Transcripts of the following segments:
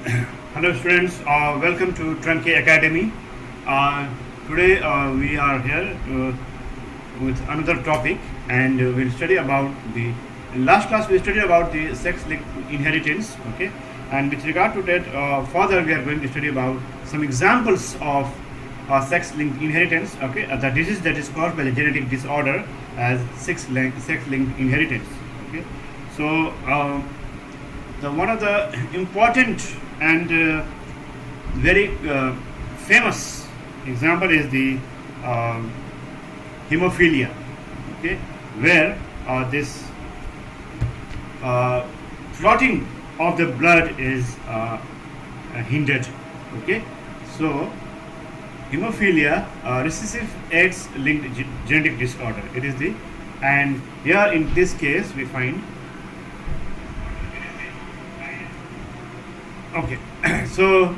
Hello students, welcome to Trunkie Academy. Today we are here with another topic, and we'll study about the in last class we studied about the sex-linked inheritance, okay, and with regard to that further we are going to study about some examples of sex-linked inheritance, okay, the disease that is caused by the genetic disorder as sex-linked inheritance, okay. So the one of the important and very famous example is the hemophilia, okay, where this clotting of the blood is hindered, okay. So hemophilia, recessive X-linked genetic disorder. It is the, and here in this case we find, okay, so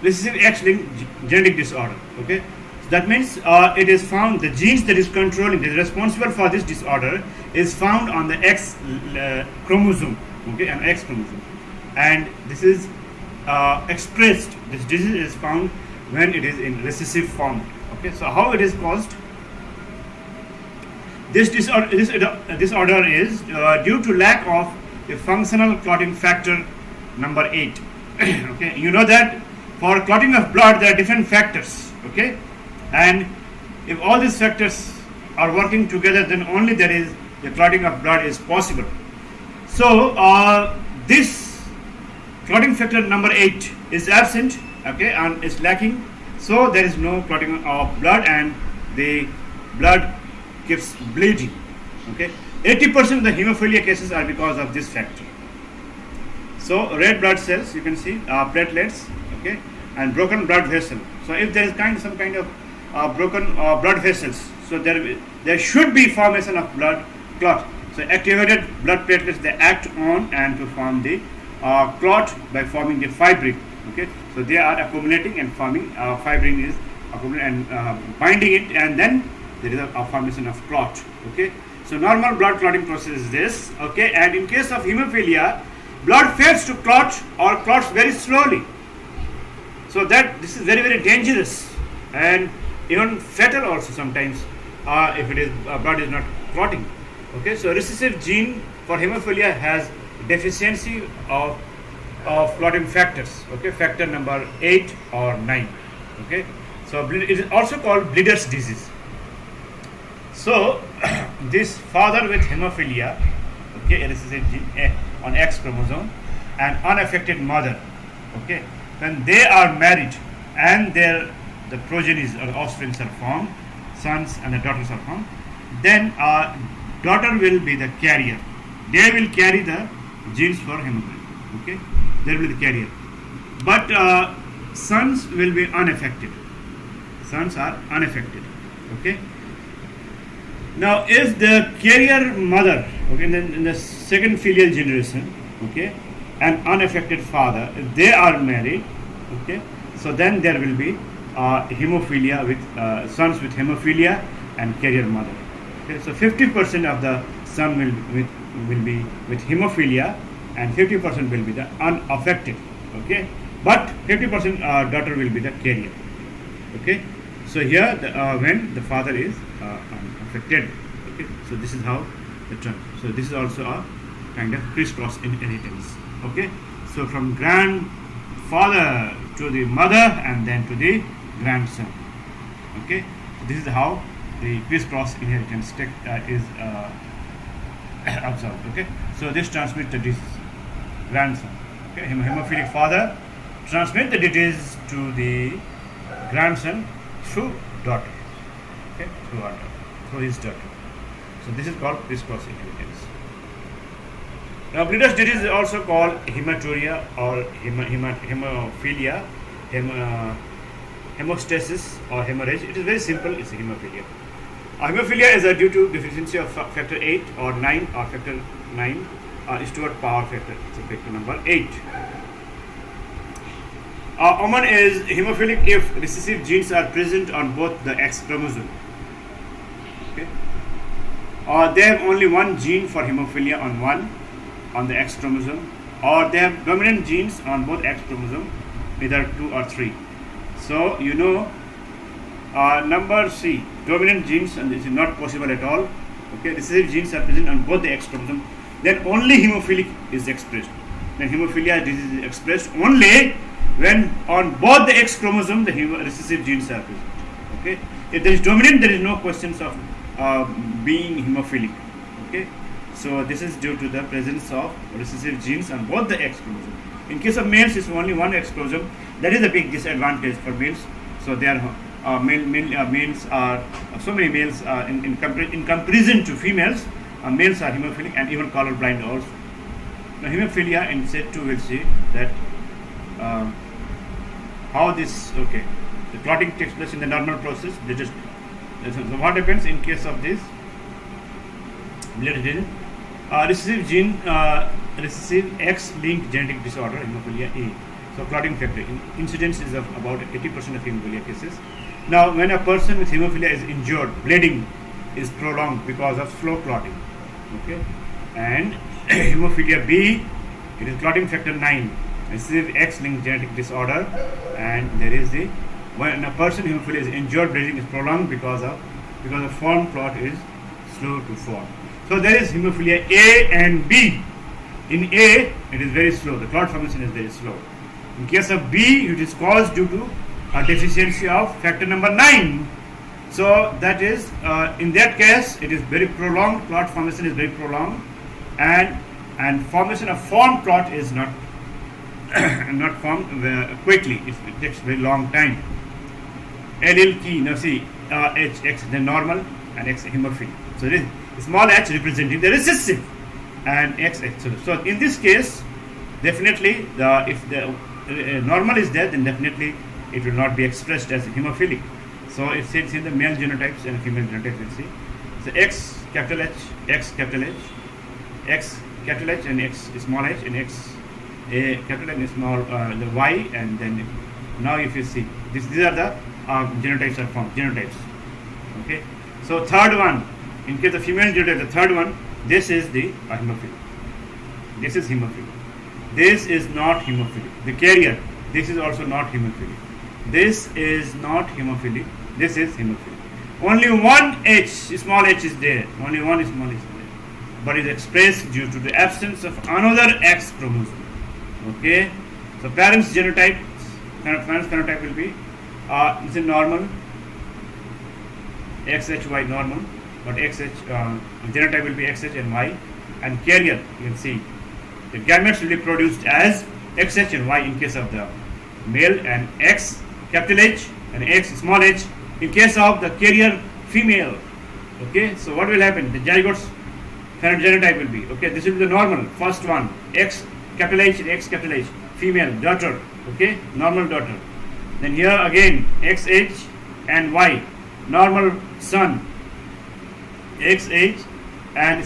recessive X-linked genetic disorder, okay. So that means it is found, the genes that is controlling, that is responsible for this disorder is found on the X chromosome, okay, an X chromosome, and this is expressed, this disease is found when it is in recessive form, okay. So how it is caused? This disorder is due to lack of the functional clotting factor number 8. Okay, you know that for clotting of blood there are different factors, okay, and if all these factors are working together, then only there is the clotting of blood is possible. So this clotting factor number 8 is absent, okay, and is lacking, so there is no clotting of blood and the blood keeps bleeding, okay. 80% of the hemophilia cases are because of this factor. So red blood cells, you can see platelets, okay, and broken blood vessel. So if there is some kind of broken blood vessels, so there should be formation of blood clot. So activated blood platelets, they act on and to form the clot by forming the fibrin, okay. So they are accumulating and forming fibrin is accumulating and binding it, and then there is a formation of clot, okay. So normal blood clotting process is this, okay, and in case of hemophilia, blood fails to clot or clots very slowly. So that this is very, very dangerous and even fatal also sometimes if it is blood is not clotting. Okay, so recessive gene for hemophilia has deficiency of clotting factors. Okay, factor number 8 or 9. Okay, so it is also called bleeder's disease. So this father with hemophilia, okay, a recessive gene on X chromosome, and unaffected mother, okay, when they are married and the progenies or offspring are formed, sons and the daughters are formed, then daughter will be the carrier. They will carry the genes for hemophilia, okay, they will be the carrier, but sons will be unaffected. Sons are unaffected, okay. Now, if the carrier mother, okay, in the second filial generation, okay, and unaffected father, if they are married, okay, so then there will be hemophilia with sons with hemophilia and carrier mother. Okay, so 50% of the son will be with hemophilia, and 50% will be the unaffected. Okay, but 50% daughter will be the carrier. Okay, so here when the father is unaffected. Okay, so this is how the term. So this is also a kind of crisscross inheritance. Okay, so from grandfather to the mother and then to the grandson. Okay, so this is how the crisscross inheritance is observed. Okay, so this transmits the disease. Grandson. Okay, hemophilic father transmit the disease to the grandson through daughter. Okay, through his daughter. So this is called crisscross inheritance. Now, bleeder's disease is also called hematuria or hemophilia, hemostasis or hemorrhage. It is very simple. It's a hemophilia. Hemophilia is due to deficiency of factor 8 or 9 or factor 9 is toward power factor. It's a factor number 8. Common is hemophilic if recessive genes are present on both the X chromosome. Okay. They have only one gene for hemophilia on the X chromosome, or they have dominant genes on both X chromosome, either 2 or 3. So you know, number C, dominant genes, and this is not possible at all. Okay, recessive genes are present on both the X chromosome. Then only hemophilic is expressed. Then hemophilia disease is expressed only when on both the X chromosome the recessive genes are present. Okay, if there is dominant, there is no questions of being hemophilic. Okay, so this is due to the presence of recessive genes on both the X chromosome. In case of males, it's only one X chromosome. That is a big disadvantage for males. So they are males are so many males in comparison to females. Males are hemophilic and even color blind also. Now hemophilia in set 2 we'll see that how this the clotting takes place in the normal process. So what happens in case of this recessive X-linked genetic disorder, hemophilia A. So clotting factor incidence is of about 80% of hemophilia cases. Now when a person with hemophilia is injured, bleeding is prolonged because of slow clotting. Okay, and hemophilia B, it is clotting factor 9, recessive X-linked genetic disorder, and there is the when a person hemophilia is injured, bleeding is prolonged because the formed clot is slow to form. So there is hemophilia A and B. In A, it is very slow. The clot formation is very slow. In case of B, it is caused due to a deficiency of factor number 9. So that is, in that case, it is very prolonged. Clot formation is very prolonged, and formation of formed clot is not not formed quickly. It takes very long time. Allele key, now see, H, X, the normal, and X hemophilia. So this small h representing the recessive, and X. So in this case, definitely if the normal is there, then definitely it will not be expressed as hemophilic. So it sits in the male genotypes and female genotypes. We'll see. So X capital H, X capital H, X capital H, and X small h, and X a capital and small the Y, and then now if you see these are the genotypes are formed. Genotypes. Okay. So third one, in case of female genotype, the third one, this is the hemophilia. This is hemophilia. This is not hemophilic. The carrier, this is also not hemophilic. This is not hemophilic. This is hemophilic. Only one H, small h is there. Only one small h is there. But is expressed due to the absence of another X chromosome. Okay. So parents' genotype, parents' phenotype will be is a normal, XHY normal, but XH genotype will be XH and Y, and carrier you can see the gametes will be produced as XH and Y in case of the male, and X capital H and X small h in case of the carrier female. Okay, so what will happen? The zygote's genotype will be, okay, this will be the normal first one, X capital H and X capital H, female daughter, okay, normal daughter. Then here again XH and Y, normal son, XH and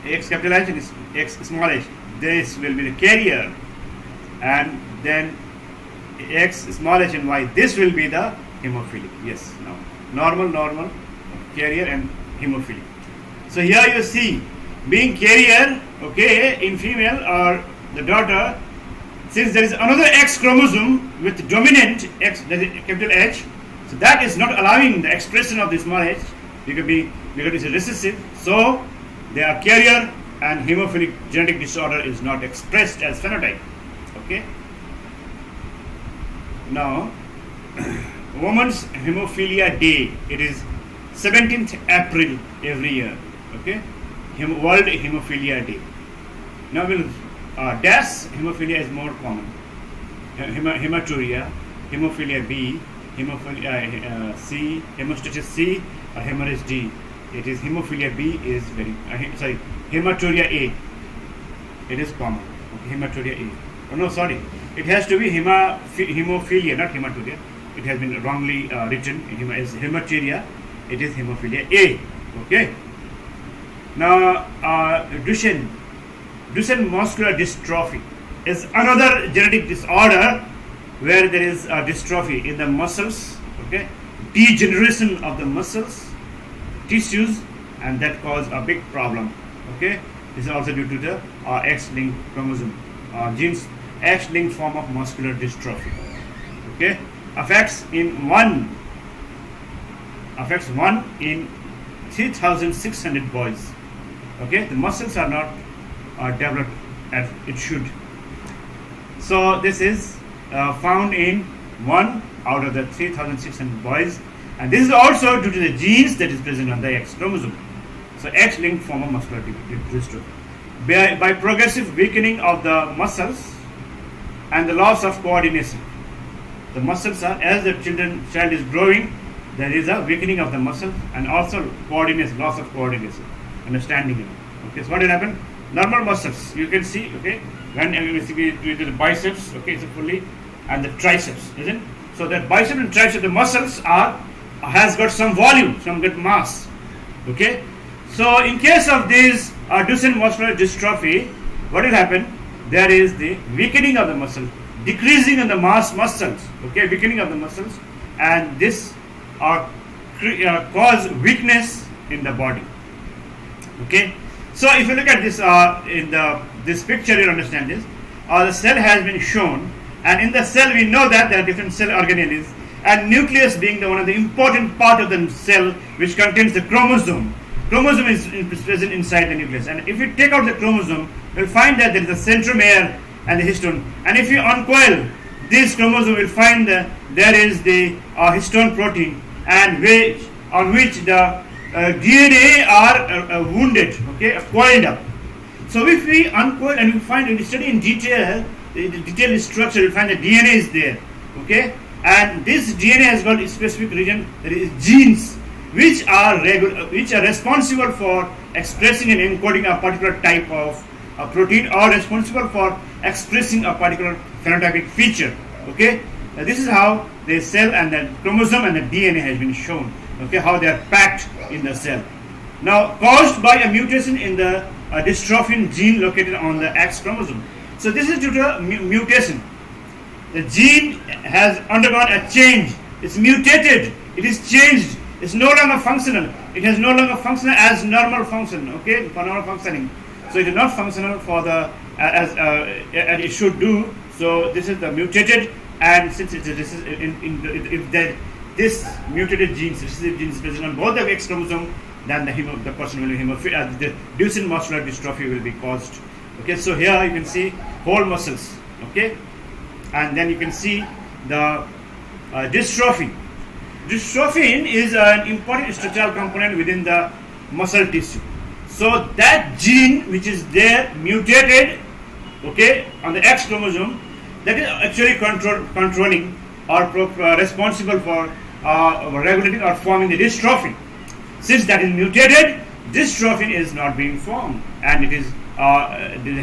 X capital H and X small h. This will be the carrier, and then X small h and Y. This will be the hemophilic. Yes, now normal, carrier and hemophilic. So here you see, being carrier, okay, in female or the daughter, since there is another X chromosome with dominant X, capital H, so that is not allowing the expression of the small h because it's a recessive. So they are carrier, and hemophilic genetic disorder is not expressed as phenotype. Okay. Now, Women's Hemophilia Day. It is 17th April every year. Okay, World Hemophilia Day. Now we'll dash hemophilia is more common. Hematuria, hemophilia B, hemophilia C, hemostasis C, or hemorrhage D. It is hemophilia B is very hematuria A. It is common. Okay, hematuria A. Oh no, sorry. It has to be hemophilia, not hematuria. It has been wrongly written as hematuria. It is hemophilia A. Okay. Now, Duchenne muscular dystrophy is another genetic disorder where there is a dystrophy in the muscles. Okay, degeneration of the muscles, tissues, and that cause a big problem. Okay, this is also due to the X-linked chromosome. genes X-linked form of muscular dystrophy. Okay, affects one in 3,600 boys. Okay, the muscles are not developed as it should. So this is found in 1 out of the 3,600 boys, and this is also due to the genes that is present on the X chromosome. So X-linked form of muscular dystrophy. By progressive weakening of the muscles and the loss of coordination. The muscles are, as the child is growing, there is a weakening of the muscle and also coordination, loss of coordination, understanding it. Okay, so what will happen? Normal muscles, you can see, okay, when you see the biceps, okay, so fully, and the triceps, isn't it? So that bicep and tricep, the muscles has got some volume, some good mass, okay. So in case of this Duchenne muscular dystrophy, what will happen? There is the weakening of the muscle, decreasing of the muscles, okay, weakening of the muscles, and this cause weakness in the body. Okay, so if you look at this in this picture, you understand this. The cell has been shown, and in the cell we know that there are different cell organelles, and nucleus being one of the important part of the cell, which contains the chromosome. Chromosome is present inside the nucleus, and if you take out the chromosome, you'll find that there is a centromere and the histone. And if you uncoil this chromosome, you'll find that there is the histone protein, and on which the DNA are wounded, okay, coiled up. So if we uncoil and we find, and we study in detail the detailed structure, you'll find the DNA is there, okay, and this DNA has got a specific region, that is genes, which are responsible for expressing and encoding a particular type of protein, or responsible for expressing a particular phenotypic feature. Okay, now this is how the cell and the chromosome and the DNA has been shown. Okay, how they are packed in the cell. Now, caused by a mutation in the dystrophin gene located on the X chromosome. So this is due to a mutation. The gene has undergone a change. It's mutated. It is changed. It's no longer functional. It has no longer functional as normal function. Okay, for normal functioning. So it is not functional for the as it should do. So this is the mutated, and since this mutated gene, recessive gene is present on both the X chromosome, then the person will be hemophilia. The Duchenne muscular dystrophy will be caused. Okay, so here you can see whole muscles. Okay, and then you can see the dystrophin. Dystrophin is an important structural component within the muscle tissue. So that gene which is there mutated, okay, on the X chromosome, that is actually controlling or responsible for regulating or forming the dystrophin. Since that is mutated, dystrophin is not being formed, and it is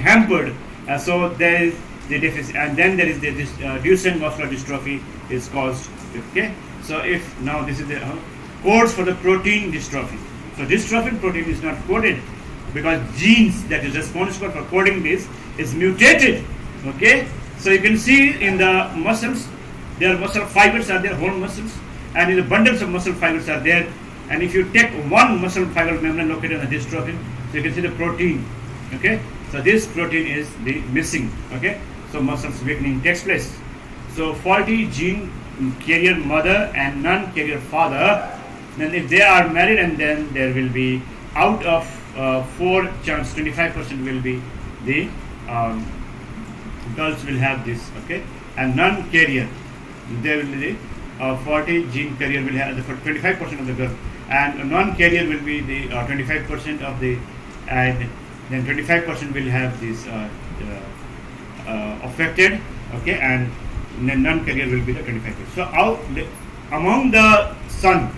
hampered. So there is the deficit, and then there is the Duchenne muscular dystrophy is caused. Okay, so if now this is the codes for the protein dystrophy. So dystrophin protein is not coded because genes that is responsible for coding this is mutated. Okay, so you can see in the muscles, their muscle fibers are there, whole muscles, and in the bundles of muscle fibers are there. And if you take one muscle fiber membrane located on the dystrophin, so you can see the protein. Okay, so this protein is the missing. Okay, so muscles weakening takes place. So faulty gene carrier mother and non-carrier father, then if they are married, and then there will be out of 4 chance 25% will be the girls will have this. Okay, and non-carrier there will be the 40 gene carrier will have the 25% of the girl, and non-carrier will be the 25% of the, and then 25% will have this affected. Okay, and then non-carrier will be the 25%. So among the son,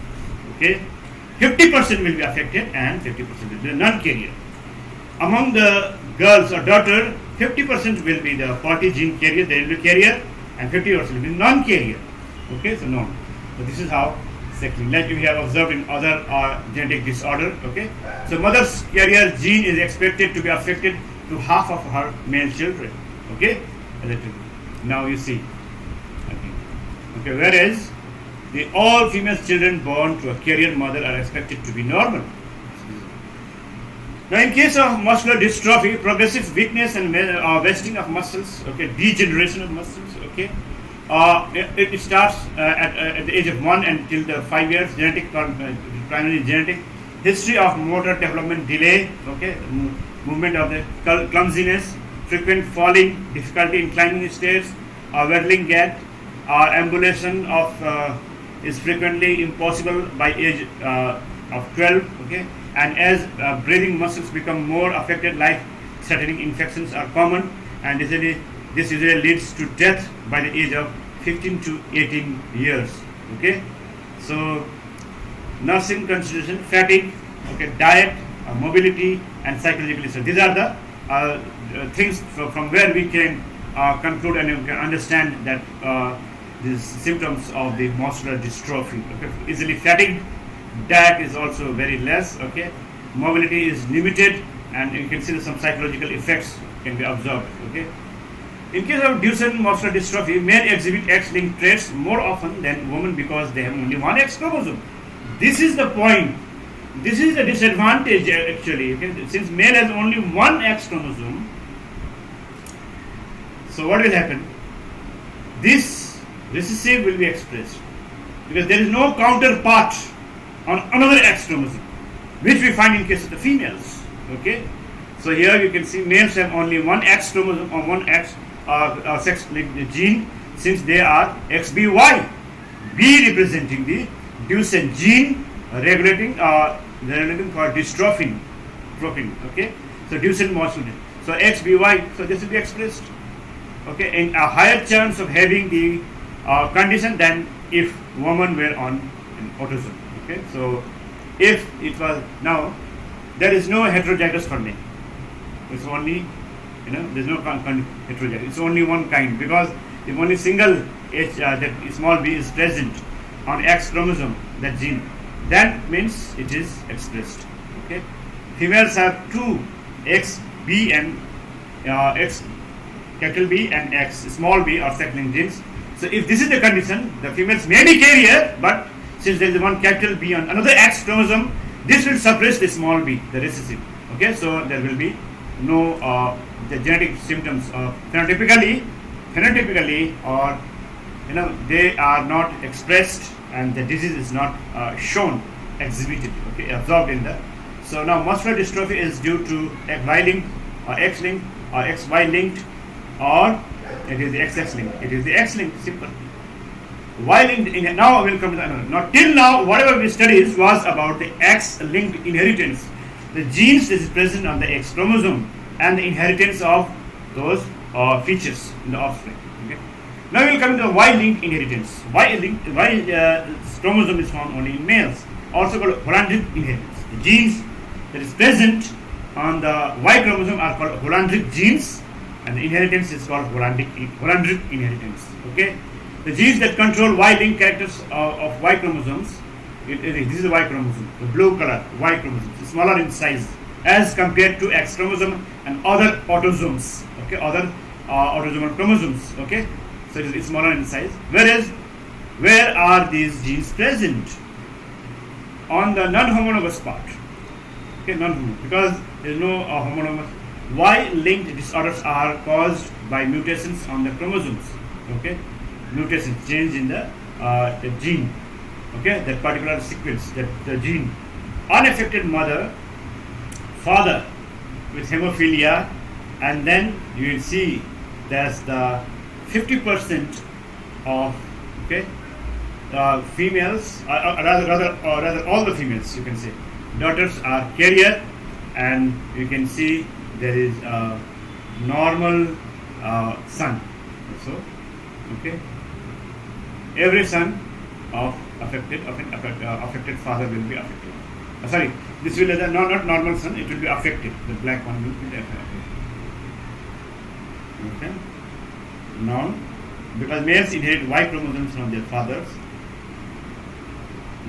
okay, 50% will be affected and 50% will be the non-carrier. Among the girls or daughter, 50% will be the 40 gene carrier, they will be carrier, and 50% will be non-carrier. Okay, so no. So this is how secondly, like we have observed in other genetic disorder. Okay, so mother's carrier gene is expected to be affected to half of her male children. Okay, now you see. Okay, whereas the all female children born to a carrier mother are expected to be normal. Now, in case of muscular dystrophy, progressive weakness and wasting of muscles, okay, degeneration of muscles, okay, it starts at the age of 1 until the 5 years. Genetic, primarily genetic. History of motor development delay, okay, movement of the clumsiness, frequent falling, difficulty in climbing stairs, whirling gait, ambulation of is frequently impossible by age of 12, okay, and as breathing muscles become more affected, life-threatening infections are common, and this usually leads to death by the age of 15 to 18 years, okay. So nursing consideration, fatigue, okay, diet, mobility, and psychological. So these are the things from where we can conclude and you can understand that these symptoms of the muscular dystrophy. Okay, easily fatigued, diet is also very less. Okay, mobility is limited, and you can see that some psychological effects can be observed. Okay. In case of Duchenne muscular dystrophy, men exhibit X-linked traits more often than women because they have only one X chromosome. This is the point. This is the disadvantage actually. Okay? Since male has only one X chromosome, so what will happen? This recessive will be expressed because there is no counterpart on another X chromosome, which we find in case of the females. Okay, so here you can see males have only one X chromosome or one X sex-linked gene, since they are XBY, B representing the Duchenne gene regulating for dystrophin, okay. So Duchenne muscular. So XBY. So this will be expressed. Okay, in a higher chance of having the condition than if woman were on an autism. Okay, so if it was now, there is no heterozygous for men. It's only, there's no heterozygous. It's only one kind, because if only single H, that small b is present on X chromosome, that gene, that means it is expressed. Okay, females have two X, B and X, capital B and X, small b are sex-linked genes. So if this is the condition, the females may be carrier, but since there is one capital B on another X chromosome, this will suppress the small b, the recessive. Okay, so there will be no the genetic symptoms phenotypically, or they are not expressed, and the disease is not shown, exhibited, okay, absorbed in the. So now muscular dystrophy is due to Y-linked, X-linked, or XY-linked, or it is the XX-linked. It is the X-linked, simple. Y-linked. Now I will come to the another. Now till now, whatever we studied was about the X-linked inheritance, the genes that is present on the X chromosome, and the inheritance of those features in the offspring. Okay. Now we will come to the Y-linked inheritance. Y-linked, chromosome is found only in males, also called Hollandric inheritance. The genes that is present on the Y chromosome are called Hollandric genes, and the inheritance is called Hollandric inheritance. Okay, the genes that control Y-linked characters of Y chromosomes. This is the Y chromosome, the blue color Y chromosome, it's smaller in size as compared to X chromosome and other autosomes. Okay, other autosomal chromosomes. Okay, so it is smaller in size. Whereas, where are these genes present? On the non-homologous part. Okay, non-homologous, because there is no homologous. Y-linked disorders are caused by mutations on the chromosomes. Okay, mutations, change in the gene. Okay, that particular sequence, that the gene. Unaffected mother, father with hemophilia, and then you will see there's the 50% of females, rather all the females, you can say, daughters are carrier, and you can see there is a normal son. So, okay, every son of affected father will be affected. Sorry, this will not normal son. It will be affected. The black one will be affected. Okay. Now, because males inherit Y chromosomes from their fathers,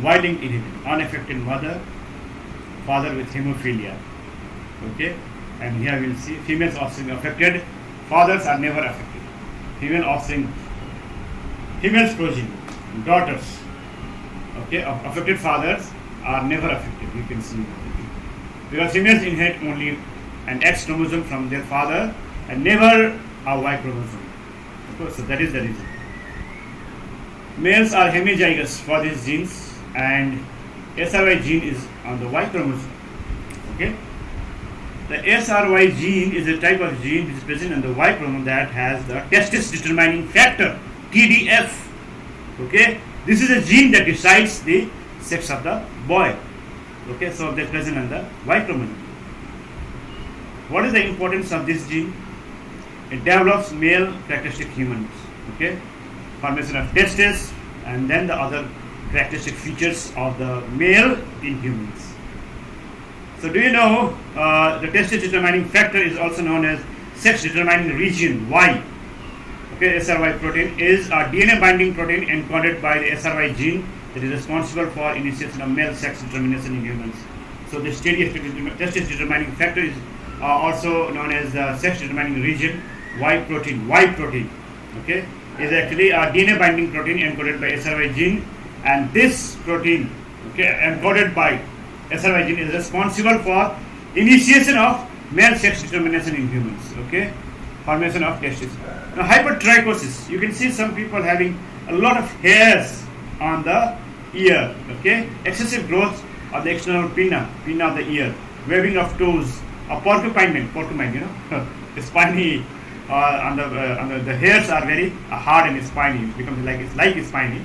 Y-linked inheritance, unaffected mother, father with hemophilia. Okay, and here we will see females offspring affected. Fathers are never affected. Female offspring, females progeny, daughters. Okay, affected fathers are never affected. You can see because females inherit only an X chromosome from their father and never a Y chromosome. Okay, so that is the reason. Males are hemizygous for these genes, and SRY gene is on the Y chromosome. Okay. The SRY gene is a type of gene which is present on the Y chromosome that has the testis determining factor TDF. Okay, this is a gene that decides the sex of the boy. Okay, so that's present on the Y chromosome. What is the importance of this gene? It develops male characteristic humans. Okay, formation of testes and then the other characteristic features of the male in humans. So do you know the testis determining factor is also known as sex determining region Y. Okay, SRY protein is a DNA binding protein encoded by the SRY gene that is responsible for initiation of male sex determination in humans. So this testis determining factor is also known as the sex determining region Y protein. Y protein, okay, is actually a DNA binding protein encoded by SRY gene, and this protein, okay, encoded by SRY gene is responsible for initiation of male sex determination in humans. Okay, formation of testes. Now hypertrichosis, you can see some people having a lot of hairs on the ear. Okay, excessive growth of the external pinna of the ear, webbing of toes, a porcupine, you know, spiny. On the hairs are very hard and spiny. It becomes like spiny.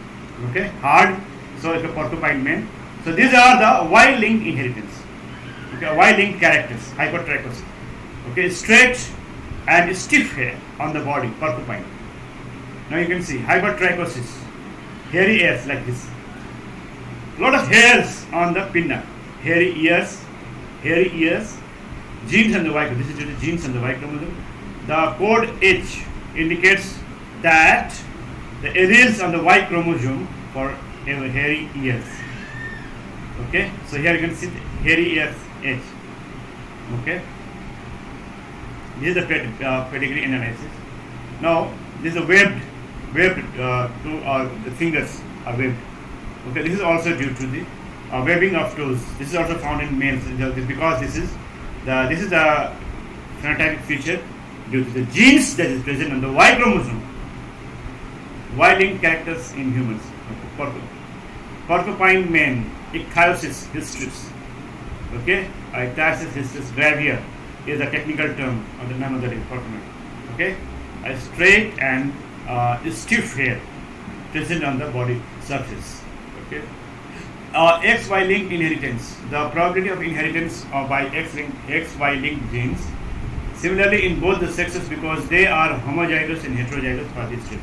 Okay, hard. So it's a porcupine man. So these are the Y-linked inheritance. Okay, Y-linked characters, hypertrichosis. Okay, straight and stiff hair on the body, porcupine. Now you can see hypertrichosis, hairy ears like this. Lot of hairs on the pinna, hairy ears, genes on the Y. This is the genes on the Y chromosome. The code H indicates that the alleles on the Y chromosome for hairy ears. Okay, so here you can see the hairy ears H. Okay, this is the pedigree analysis. Now this is a webbed the fingers are webbed. Okay, this is also due to the webbing of toes. This is also found in males because this is the phenotypic feature due to the genes that is present on the Y chromosome. Y-linked characters in humans. Porcupine man, ichthyosis hysteris. Okay, ichthyosis hysteris gravia is a technical term of the name of the porcupine. Okay, a straight and stiff hair present on the body surface. Okay, XY linked inheritance. The probability of inheritance by XY linked genes. Similarly, in both the sexes, because they are homozygous and heterozygous for this gene.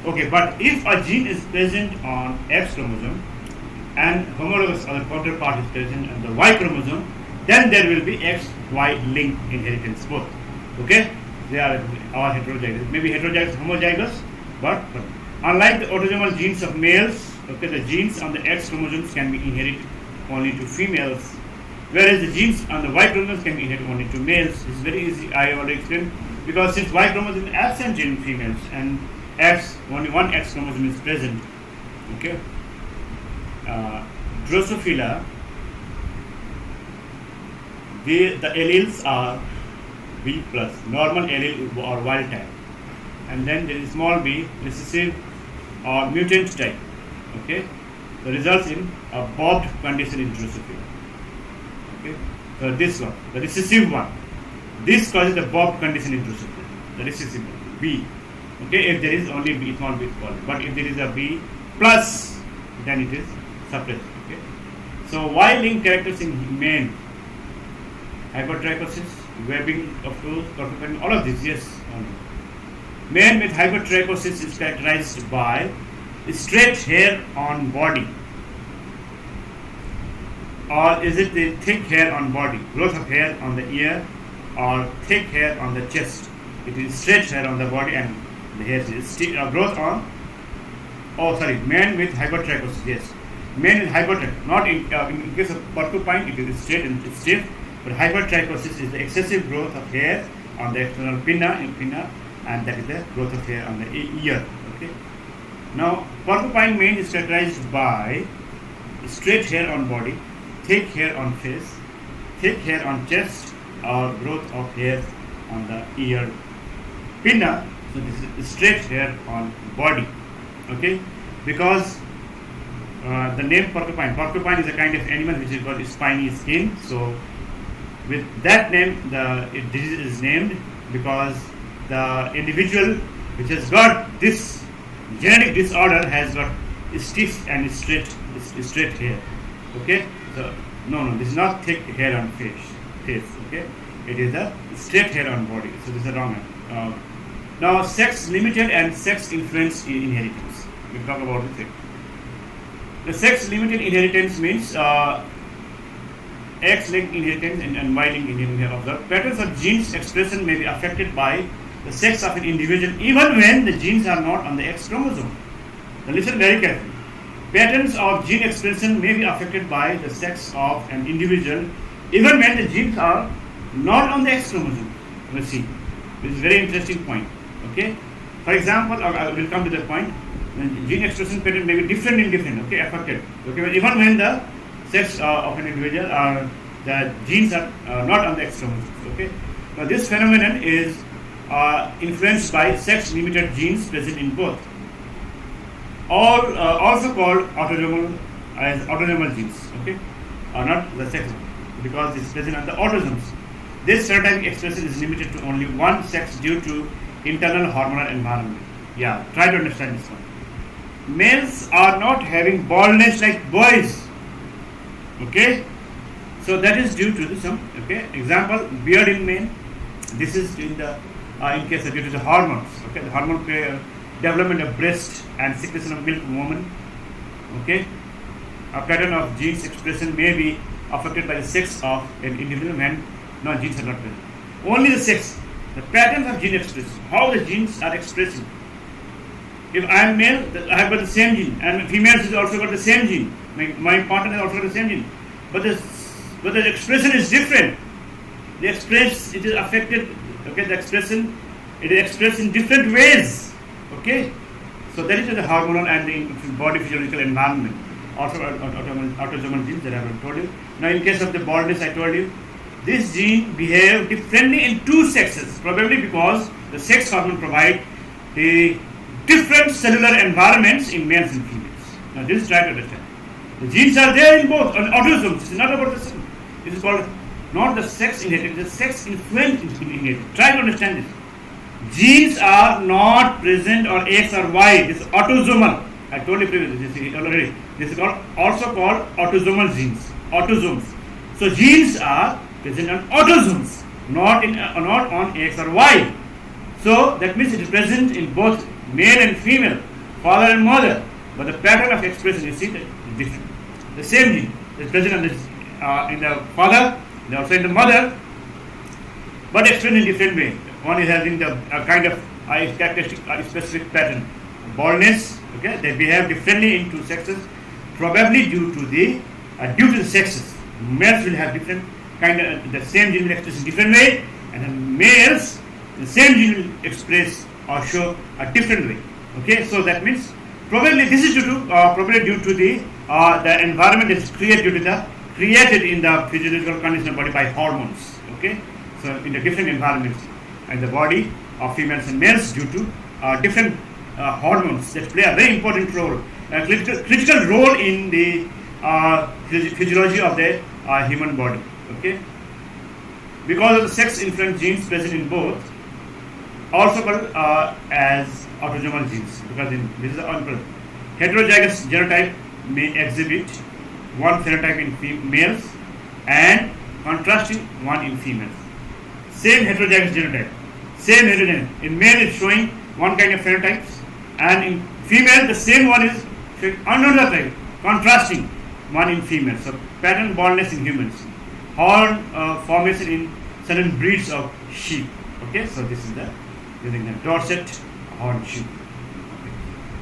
Okay, but if a gene is present on X chromosome and homologous or counterpart is present on the Y chromosome, then there will be XY linked inheritance both. Okay, they are all heterozygous. Maybe heterozygous, homozygous, but unlike the autosomal genes of males, okay, the genes on the X chromosomes can be inherited only to females, whereas the genes on the Y chromosomes can be inherited only to males. It's very easy, I already explained, because since Y chromosome is absent in females and only one X chromosome is present. Okay, Drosophila, the alleles are B plus, normal allele or wild type, and then there is small b, recessive or mutant type. Okay, so results in a bobbed condition in Drosophila. Okay, so this one, the recessive one, this causes the bobbed condition in Drosophila, the recessive one, B. Okay, if there is only B, small b is called, but if there is a B plus, then it is suppressed. Okay, so Y-linked characters in men, hypertrichosis, webbing of toes, porcupine, all of this, yes. Men with hypertrichosis is characterized by straight hair on body, or is it the thick hair on body, growth of hair on the ear, or thick hair on the chest? It is straight hair on the body and the hair is growth on. Oh, sorry, men with hypertrichosis. Yes, men with hypertrichosis. Not in case of porcupine, it is straight and stiff. But hypertrichosis is the excessive growth of hair on the external pinna, and that is the growth of hair on the ear. Okay. Now, porcupine mane is characterized by straight hair on body, thick hair on face, thick hair on chest or growth of hairs on the ear pinna. So this is straight hair on body. Okay, because the name porcupine. Porcupine is a kind of animal which is got spiny skin. So with that name, the disease is named because the individual which has got this genetic disorder has got stiff and straight hair. Okay, so no, this is not thick hair on face. Okay, it is a straight hair on body. So this is a wrong one. Now, sex limited and sex influenced inheritance. We'll talk about the thing. The sex limited inheritance means X-linked inheritance and Y-linked inheritance of the patterns of genes expression may be affected by the sex of an individual even when the genes are not on the X chromosome. Now listen very carefully. Patterns of gene expression may be affected by the sex of an individual even when the genes are not on the X chromosome. Let's see. This is a very interesting point. Okay. For example, I will come to the point. When gene expression pattern may be different in different. Okay, affected. Okay, even when the sex of an individual or the genes are not on the X chromosomes. Okay. Now this phenomenon is influenced by sex-limited genes present in both. All also called autosomal genes. Okay, or not the sex because it's present on the autosomes. This phenotypic expression is limited to only one sex due to internal hormonal environment. Yeah, try to understand this one. Males are not having baldness like boys. Okay, so that is due to some. Okay, example, beard in men. This is in the in case of due to the hormones. Okay, the hormone development of breast and secretion of milk in woman. Okay, a pattern of genes expression may be affected by the sex of an individual when no genes are not present. Only the sex, the patterns of gene expression, how the genes are expressing. If I am male, I have got the same gene, and females is also got the same gene. My partner has also got the same gene, but the expression is different. The express it is affected. Okay, the expression it is expressed in different ways. Okay, so that is the hormonal and the body physiological environment. Also autosomal genes that I have told you. Now, in case of the baldness, I told you this gene behave differently in two sexes, probably because the sex hormone provide the different cellular environments in males and females. Now, this is try to understand. The genes are there in both on autosomes. It's not about the sex. This is called not the sex inheritance, the sex influence inheritance. Try to understand this. Genes are not present on X or Y. This is autosomal. I told you previously already. This is also called autosomal genes. Autosomes. So genes are present on autosomes, not on X or Y. So that means it is present in both male and female, father and mother. But the pattern of expression is different. The same gene is present in the father, and also in the mother, but expressed in different way. One is having the kind of characteristic specific pattern. Baldness, okay, they behave differently in two sexes, probably due to the sexes. Males will have different kind of the same gene will express in different way, and the males the same gene will express or show a different way. Okay, so that means probably this is probably due to the environment is created in the physiological condition of body by hormones. Okay, so in the different environments in the body of females and males due to different hormones that play a very important role, a critical role in the physiology of the human body. Okay, because of the sex influence genes present in both, also called as autosomal genes, because this is the heterozygous genotype may exhibit one phenotype in males and contrasting one in females. Same heterozygous genotype, same heterogeneity. In male it's showing one kind of phenotypes, and in female the same one is showing another type, contrasting one in female. So pattern baldness in humans, horn formation in certain breeds of sheep. Okay, so this is the using the Dorset horn sheep. Okay.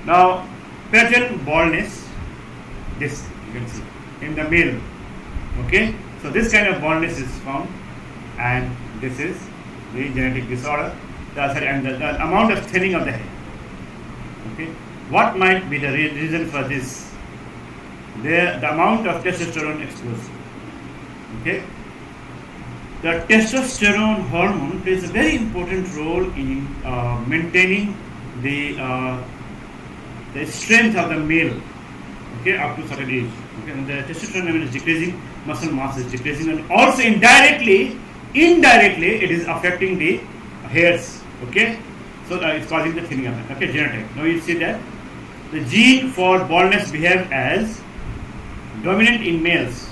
Now pattern baldness, this you can see in the male. Okay, so this kind of baldness is found, and this is the genetic disorder. And the amount of thinning of the hair. Okay, what might be the reason for this? The amount of testosterone exposure. Okay, the testosterone hormone plays a very important role in maintaining the strength of the male, okay, up to certain age. Okay, and the testosterone level is decreasing, muscle mass is decreasing, and also indirectly it is affecting the hairs. Okay, so it's causing the thinning of it. Okay, genotype. Now you see that the gene for baldness behave as dominant in males.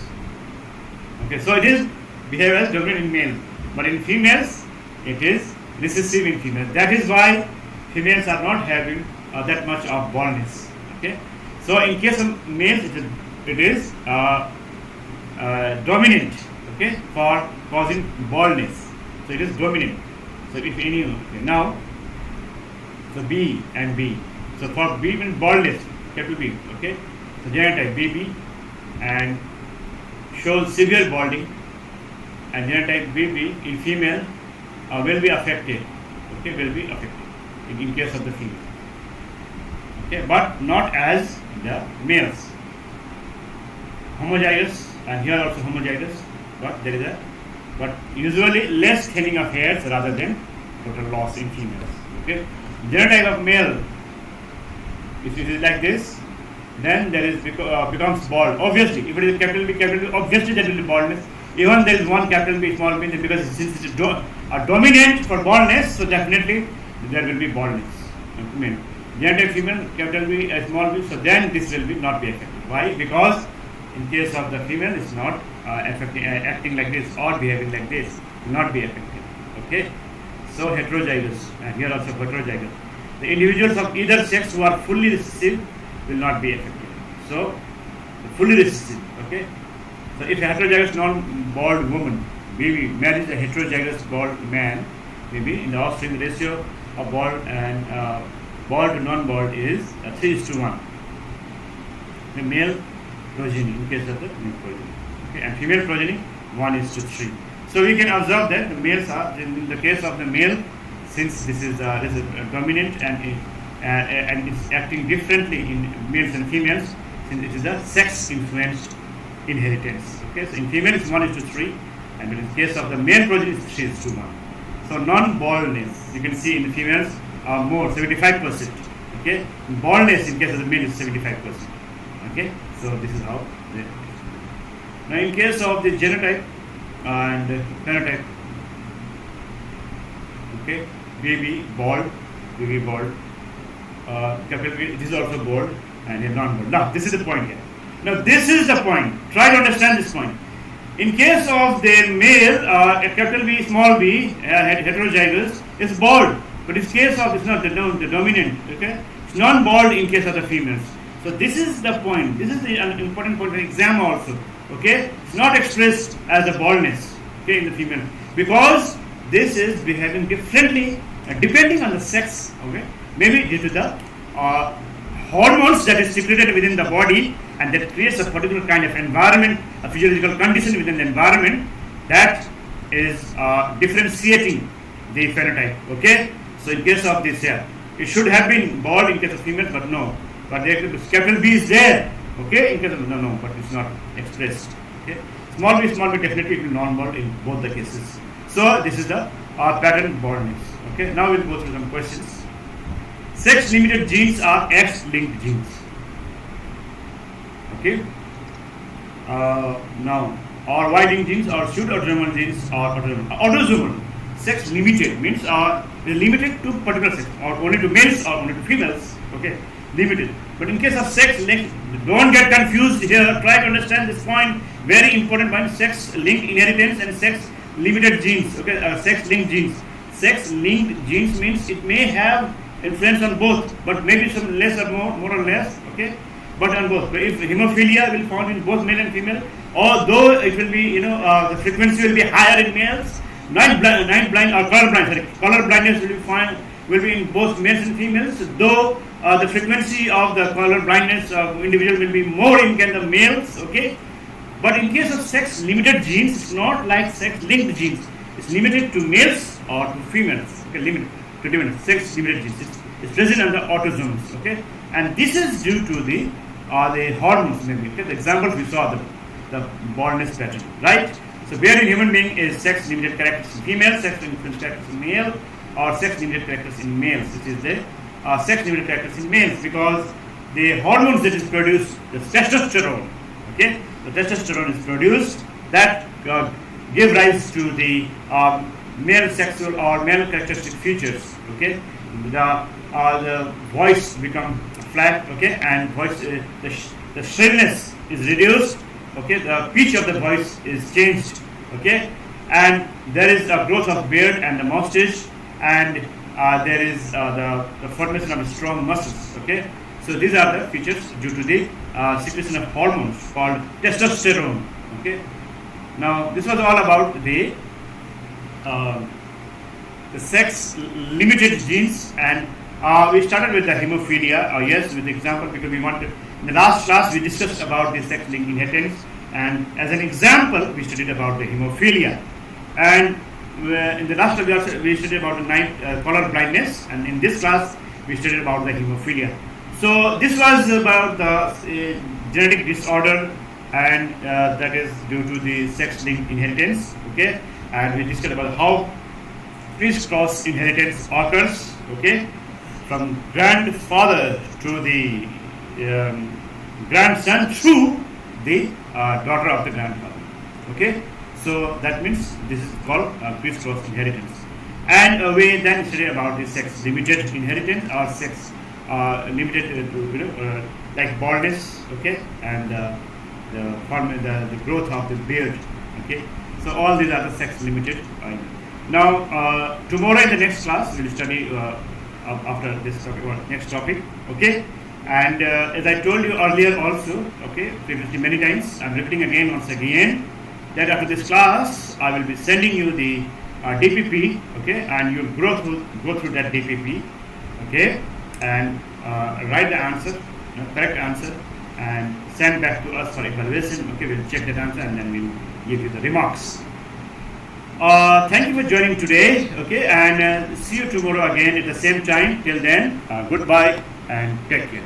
Okay, so it is behave as dominant in males, but in females it is recessive in females. That is why females are not having that much of baldness. Okay, so in case of males it is dominant. Okay, for causing baldness. So it is dominant. So if any, okay, now so B and B. So for B means baldness, capital B. Okay, so genotype BB and shows severe balding, and genotype BB in female will be affected. Okay, will be affected in case of the female. Okay, but not as the males. Homozygous, and here also homozygous, but there is but usually less thinning of hairs rather than total loss in females. Okay, genotype of male, if it is like this, then there is becomes bald. Obviously, if it is capital B, obviously there will be baldness. Even there is one capital B, small b, because since it is dominant for baldness, so definitely there will be baldness. Okay. Genotype female, capital B, small b, so then this will be not be affected. Why? Because in case of the female, it's not acting like this or behaving like this, will not be affected. Okay, so heterozygous, and here also heterozygous. The individuals of either sex who are fully recessive will not be affected. So, fully recessive. Okay, so if a heterozygous non-bald woman maybe marries a heterozygous bald man, maybe in the offspring the ratio of bald and bald to non-bald is 3:1. The male progeny in case of the male progeny. Okay, and female progeny 1:3. So we can observe that the males are, in the case of the male, since this is dominant and it's acting differently in males and females, since it is a sex influenced inheritance. Okay, so in female it's 1:3, and in the case of the male progeny it's 3:1. So non-baldness, you can see in the females are more 75%. Okay, baldness in case of the male is 75%. Okay, so this is how they. Now in case of the genotype and phenotype, okay, baby bald, capital B, this is also bald and non-bald. Now this is the point here. Now this is the point. Try to understand this point. In case of the male, capital B, small b, heterozygous, is bald, but in case of it's not the dominant. Okay, it's non-bald in case of the females. So this is the point. This is the important point in exam also. Okay, it's not expressed as a baldness. Okay, in the female, because this is behaving differently depending on the sex. Okay, maybe due to the hormones that is secreted within the body, and that creates a particular kind of environment, a physiological condition within the environment that is differentiating the phenotype. Okay, so in case of this here, it should have been bald in case of female, but no. But capital B is there. Okay, in case of no, but it's not expressed. Okay, small b definitely will be non-bald in both the cases. So this is the pattern baldness. Okay, now we'll go through some questions. Sex-limited genes are X-linked genes. Okay. Now, or Y-linked genes or pseudo-autosomal genes or autosomal. Sex-limited means limited to particular sex, or only to males or only to females. Okay, limited. But in case of sex-linked, don't get confused here. Try to understand this point. Very important point: sex-linked inheritance and sex-limited genes. Okay, sex-linked genes. Sex-linked genes means it may have influence on both, but maybe some less or more or less. Okay, but on both. But if hemophilia will found in both male and female, although it will be, the frequency will be higher in males. Night blind or color blindness will be in both males and females. Though the frequency of the color blindness of individual will be more in the males. Okay, but in case of sex-limited genes, it's not like sex-linked genes. It's limited to males or to females. Okay, limited to different sex-limited genes. It's present under autosomes. Okay, and this is due to the hormones maybe. Okay, the examples we saw the baldness pattern, right? So beard in human being is sex limited characters in female, sex limited characters in male, or sex limited characters in males. It is the sex limited characters in males because the hormones that is produced, the testosterone, okay, the testosterone is produced that give rise to the male sexual or male characteristic features. Okay, the voice become flat. Okay, and voice the shrillness is reduced. Okay, the pitch of the voice is changed. Okay, and there is a growth of beard and the mustache, and there is the formation of strong muscles. Okay, so these are the features due to the secretion of hormones called testosterone. Okay, now this was all about the sex limited genes, and we started with the hemophilia. Yes, with the example because we wanted. In the last class, we discussed about the sex-linked inheritance, and as an example, we studied about the hemophilia. And in the last class, we studied about the color blindness, and in this class, we studied about the hemophilia. So this was about the genetic disorder, and that is due to the sex-linked inheritance. Okay, and we discussed about how criss-cross inheritance occurs. Okay, from grandfather to the grandson through the daughter of the grandfather. Okay, so that means this is called criss-cross inheritance. And we then studied about the sex limited inheritance or sex limited to like baldness. Okay, and the growth of the beard. Okay, so all these are the sex limited. Now tomorrow in the next class we will study after this topic or next topic. Okay. And as I told you earlier also, okay, previously many times, I'm repeating again once again, that after this class, I will be sending you the DPP, okay, and you'll go through that DPP, okay, and write the answer, correct answer, and send back to us for evaluation. Okay, we'll check that answer and then we'll give you the remarks. Thank you for joining today, okay, and see you tomorrow again at the same time. Till then, goodbye and take care.